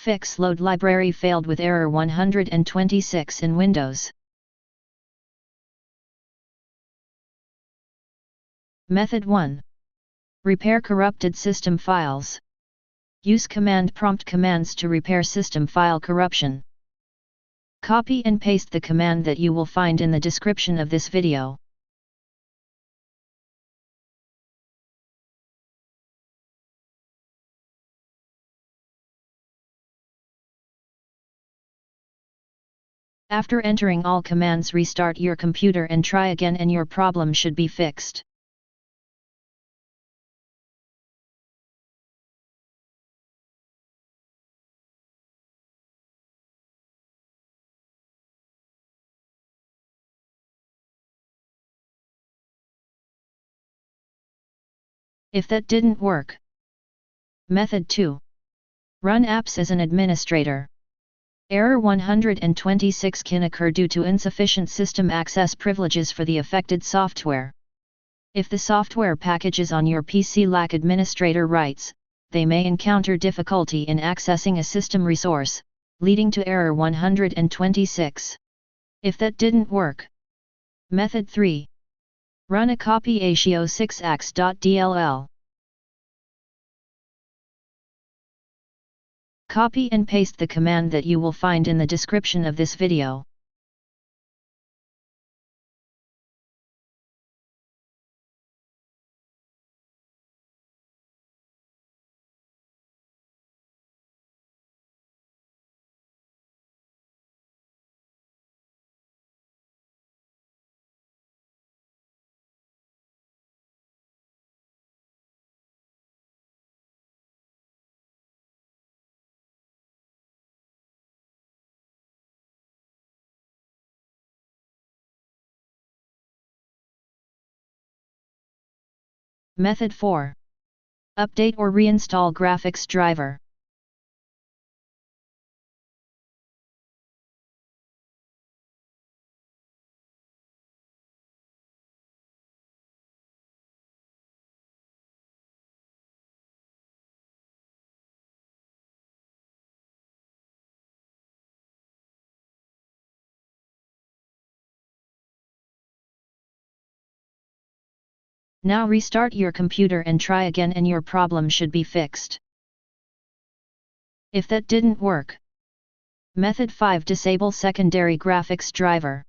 fix Loadlibrary failed with error 126 in Windows. Method 1. Repair corrupted system files. Use command prompt commands to repair system file corruption. Copy and paste the command that you will find in the description of this video. After entering all commands, restart your computer and try again, and your problem should be fixed. If that didn't work. Method 2. Run apps as an administrator. Error 126 can occur due to insufficient system access privileges for the affected software. If the software packages on your PC lack administrator rights, they may encounter difficulty in accessing a system resource, leading to error 126. If that didn't work. Method 3. Run a copy atio6ax.dll. Copy and paste the command that you will find in the description of this video. Method 4. Update or reinstall graphics driver. Now restart your computer and try again, and your problem should be fixed. If that didn't work. Method 5. Disable secondary graphics driver.